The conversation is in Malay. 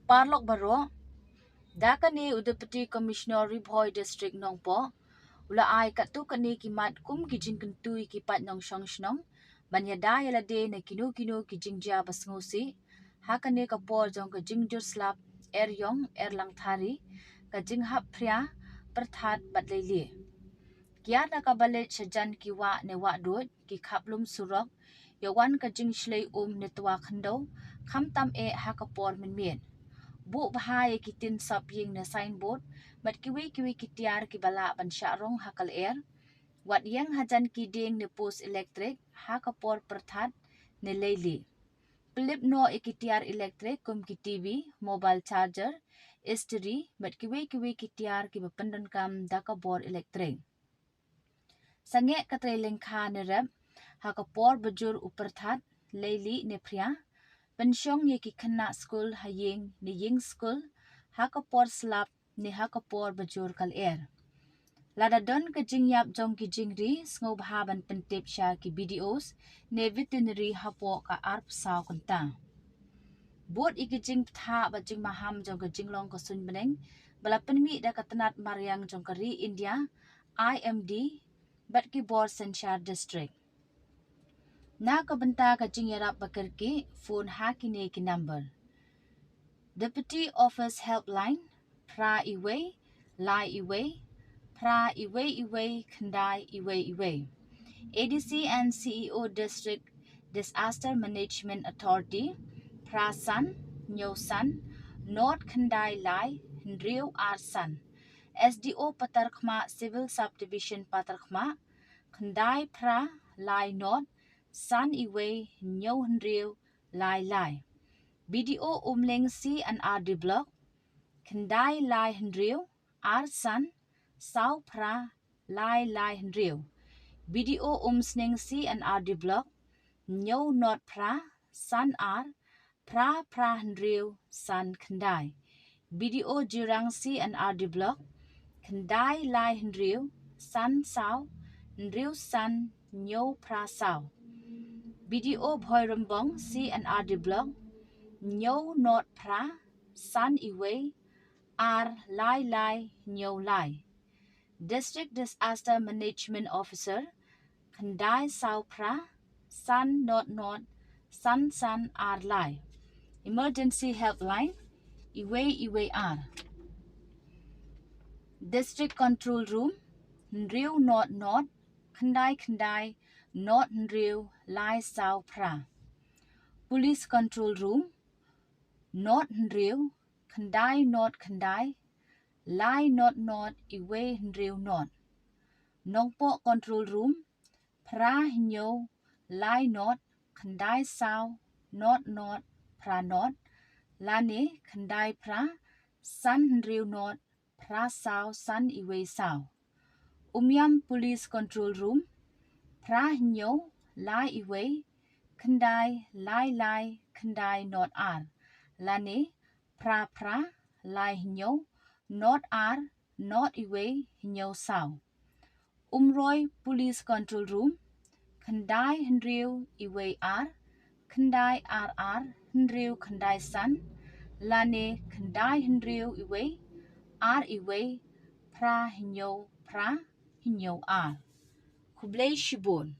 Parlok baro, dakani Udapati Commissioner ri Bhoi District nongpo, ula ay katu kani kimat kum kijing kentui kipat nong shnong, banyada yalade na kinu kijing jia basngusi, hakane kapor jong kijing jur slap yong lang thari, kijing hap pria perthat batleli. Kia nakabalit sajan kiwa ne wadut ki kaplum surok yawan kajing shlei netwa khando khamtam hakapor min bu bahaya kitin sapying na signboard mat kiwi kitiar ki bala ban syarong hakal wat yang hajan kiding ne post elektrik hakapor perthat ne leili pelip no ikitiar elektrik kum ki TV mobile charger istri mat kiwi kitiar ki bapandan kam dakabor elektrik sange katreleng kha ne rep hakapor bejur uperthat leili ne pria pensyong ye ki khana school haying ne ying school hakapor slap ne hakapor bejur kal ladadon ke jingyap jong ki jingri sngop haban pentip sha ki videos ne veterinary hapo ka arp saw kanta bot ikijing tha ba jing maham jong ke jinglong ko sun beneng bala penmi da katanat maryang jong kari India IMD bat ki bor Senshar district na ka benta ka jingyarap bakar ki phone hakine ki number Deputy Office Helpline pra iwe lai iwe pra iwe khandai iwe ADC and CEO District Disaster Management Authority pra san nyosan North Khandai lai Ndriu Arsan SDO Patarkhma Civil Subdivision Patarkhma Khandai pra lai North San iwe Nyo Ndriu lai BDO Umling C and RD Block Khandai lai Ndriu Arsan Sao pra lai Ndriu BDO Umsning C and RD Block Nyo Not pra San R pra Ndriu San Khandai BDO Jirang C and RD Block Khandai lai Ndriu San Sao Ndriu San Nyo pra Sao BDO Bhoirambong C and RD Block Nyo Not pra San iwe R lai Nyo lai District Disaster Management Officer Khandai Sao pra San Not San R lai Emergency Helpline iwe R District Control Room Ndriu Not Khandai Not Ndriu lai Sao pra Police Control Room Not Ndriu Khandai lai Not iwe Ndriu Not Nongpo Control Room pra Nyo lai Not Khandai Sao Not pra Not lane Khandai pra San Ndriu Not pra Sao San iwe Sao Umyam Police Control Room pra Nyo lai iwe Khandai lai Khandai Not R lane pra lai Nyo Not R Not iwe Nyo Sao Umroi Police Control Room Khandai Ndriu iwe R Khandai RR Ndriu Khandai San lane Khandai Ndriu iwe R iwe pra Nyo R Kublai Shibun